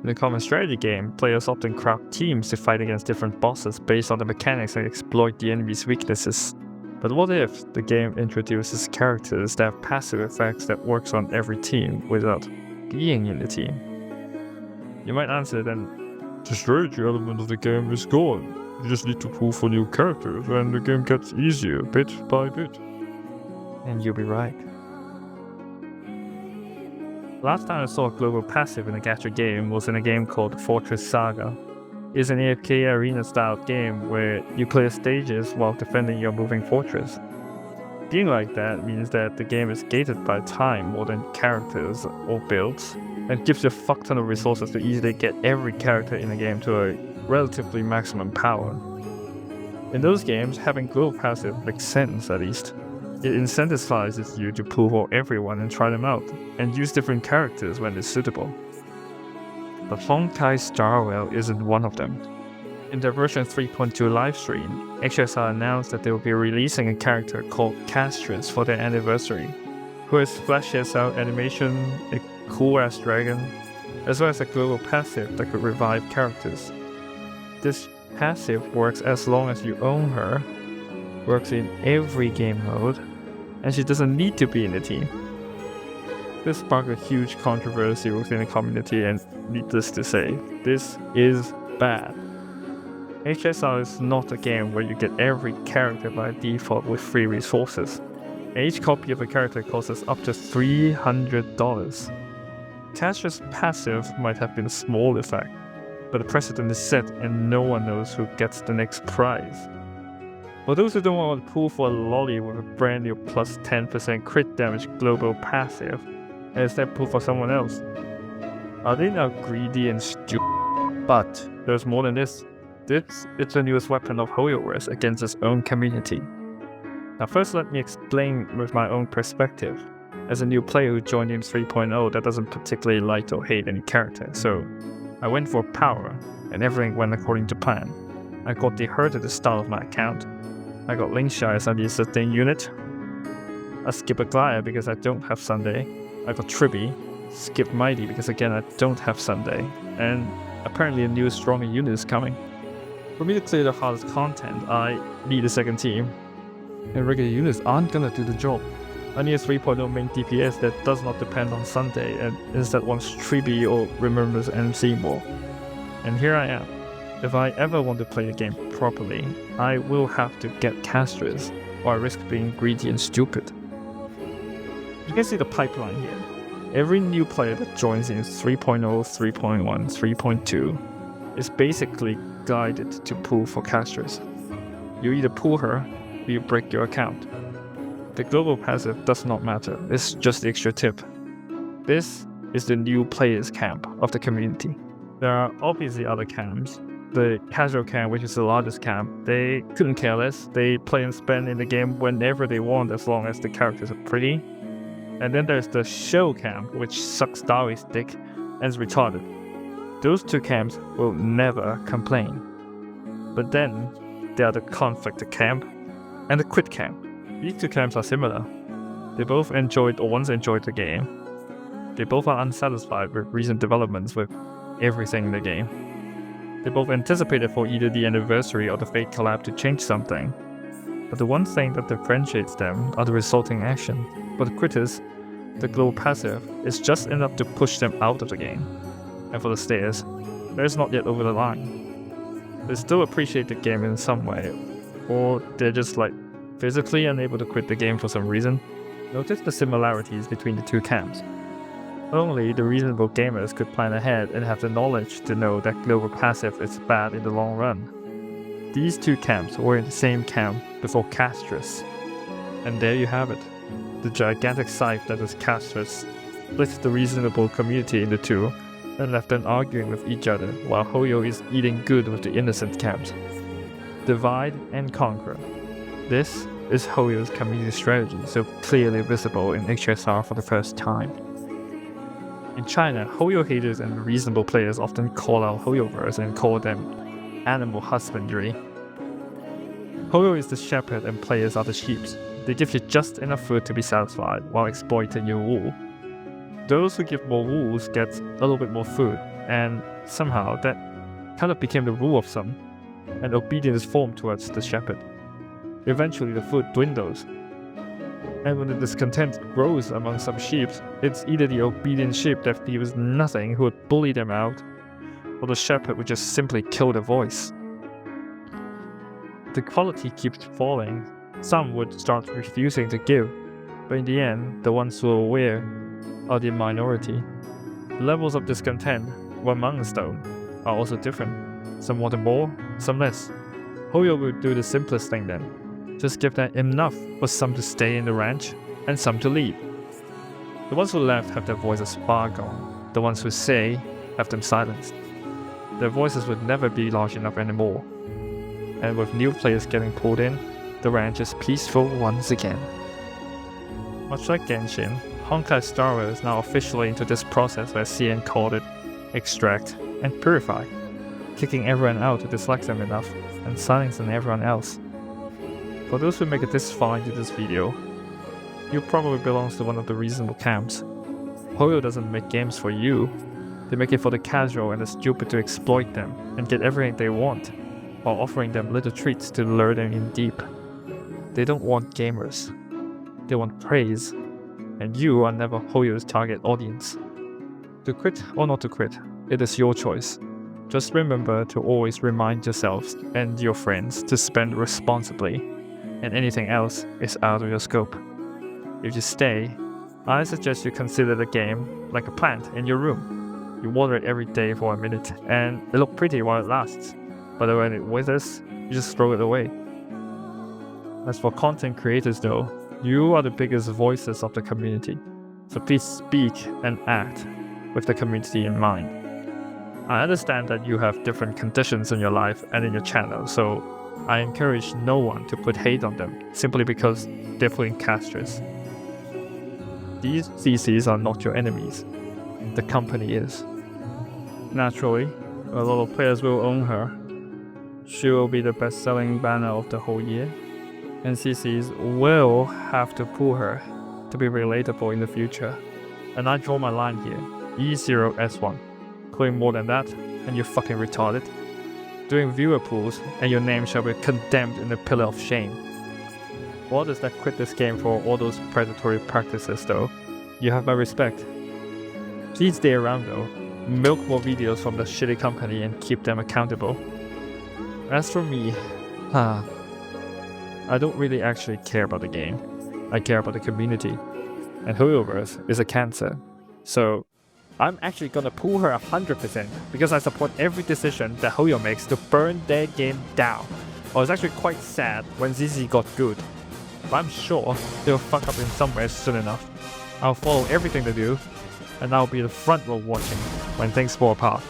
In a common strategy game, players often craft teams to fight against different bosses based on the mechanics and exploit the enemy's weaknesses. But what if the game introduces characters that have passive effects that works on every team without being in the team? You might answer then, the strategy element of the game is gone. You just need to pull for new characters and the game gets easier bit by bit. And you'll be right. Last time I saw a global passive in a gacha game was in a game called Fortress Saga. It's an AFK arena-style game where you clear stages while defending your moving fortress. Being like that means that the game is gated by time more than characters or builds, and gives you a fuck ton of resources to easily get every character in the game to a relatively maximum power. In those games, having global passive makes sense at least. It incentivizes you to pull for everyone and try them out, and use different characters when it's suitable. But Honkai Star Rail isn't one of them. In their version 3.2 livestream, HSR announced that they will be releasing a character called Castorice for their anniversary, who has flashes out animation, a cool-ass dragon, as well as a global passive that could revive characters. This passive works as long as you own her, works in every game mode, and she doesn't need to be in the team. This sparked a huge controversy within the community, and needless to say, this is bad. HSR is not a game where you get every character by default with free resources. Each copy of a character costs up to $300. Castorice's passive might have been a small effect, but the precedent is set and no one knows who gets the next prize. For those who don't want to pull for a lolly with a brand new plus 10% crit damage global passive, and instead pull for someone else, are they now greedy and stupid? But there's more than this. This is the newest weapon of Hoyoverse against its own community. Now first let me explain with my own perspective. As a new player who joined in 3.0 that doesn't particularly like or hate any character, so I went for power, and everything went according to plan. I got the hurt at the start of my account. I got Link Shy as the sustain unit. I skip a Glide because I don't have Sunday. I got Tribby, skip Mighty because again I don't have Sunday, and apparently a new stronger unit is coming. For me to clear the hardest content, I need a second team, and regular units aren't gonna do the job. I need a 3.0 main DPS that does not depend on Sunday and instead wants Tribby or remembers MC more. And here I am. If I ever want to play the game properly, I will have to get Castorice, or I risk being greedy and stupid. You can see the pipeline here. Every new player that joins in 3.0, 3.1, 3.2 is basically guided to pull for Castorice. You either pull her, or you break your account. The global passive does not matter, it's just the extra tip. This is the new players camp of the community. There are obviously other camps. The casual camp, which is the largest camp, they couldn't care less. They play and spend in the game whenever they want as long as the characters are pretty. And then there's the show camp, which sucks Darwin's dick and is retarded. Those two camps will never complain. But then there are the conflicted camp and the quit camp. These two camps are similar. They both enjoyed or once enjoyed the game. They both are unsatisfied with recent developments with everything in the game. They both anticipated for either the anniversary or the Fate collab to change something. But the one thing that differentiates them are the resulting action. For the quitters, the global passive is just enough to push them out of the game. And for the stayers, they're not yet over the line. They still appreciate the game in some way, or they're just physically unable to quit the game for some reason. Notice the similarities between the two camps. Only the reasonable gamers could plan ahead and have the knowledge to know that global passive is bad in the long run. These two camps were in the same camp before Castorice. And there you have it. The gigantic scythe that is Castorice split the reasonable community into two and left them arguing with each other while Hoyo is eating good with the innocent camps. Divide and conquer. This is Hoyo's community strategy, so clearly visible in HSR for the first time. In China, Hoyo haters and reasonable players often call out Hoyoverse and call them animal husbandry. Hoyo is the shepherd and players are the sheep. They give you just enough food to be satisfied while exploiting your wool. Those who give more rules get a little bit more food, and somehow that kind of became the rule of some, and obedience formed towards the shepherd. Eventually the food dwindles, and when the discontent grows among some sheep, it's either the obedient sheep that feels nothing who would bully them out, or the shepherd would just simply kill the voice. The quality keeps falling. Some would start refusing to give, but in the end, the ones who are aware are the minority. The levels of discontent among them are also different. Some wanted more, some less. Hoyo would do the simplest thing then. Just give them enough for some to stay in the ranch and some to leave. The ones who left have their voices far gone. The ones who stay have them silenced. Their voices would never be large enough anymore. And with new players getting pulled in, the ranch is peaceful once again. Much like Genshin, Honkai Star Rail is now officially into this process where CN called it extract and purify, kicking everyone out who dislikes them enough and silencing everyone else. For those who make it this far into this video, you probably belongs to one of the reasonable camps. Hoyo doesn't make games for you, they make it for the casual and the stupid to exploit them and get everything they want, while offering them little treats to lure them in deep. They don't want gamers, they want praise, and you are never Hoyo's target audience. To quit or not to quit, it is your choice. Just remember to always remind yourselves and your friends to spend responsibly, and anything else is out of your scope. If you stay, I suggest you consider the game like a plant in your room. You water it every day for a minute, and it looks pretty while it lasts, but when it withers, you just throw it away. As for content creators though, you are the biggest voices of the community, so please speak and act with the community in mind. I understand that you have different conditions in your life and in your channel, so I encourage no one to put hate on them simply because they're playing Castorice. These CCs are not your enemies, the company is. Naturally, a lot of players will own her. She will be the best-selling banner of the whole year, and CCs will have to pull her to be relatable in the future. And I draw my line here, E0S1. Claim more than that, and you're fucking retarded. Doing viewer pools, and your name shall be condemned in the pillar of shame. For others that quit this game for all those predatory practices though, you have my respect. Please stay around though, milk more videos from the shitty company and keep them accountable. As for me, I don't really actually care about the game. I care about the community. And Hoyoverse is a cancer. So I'm actually gonna pull her 100% because I support every decision that Hoyo makes to burn their game down. I was actually quite sad when ZZ got good, but I'm sure they'll fuck up in somewhere soon enough. I'll follow everything they do, and I'll be the front row watching when things fall apart.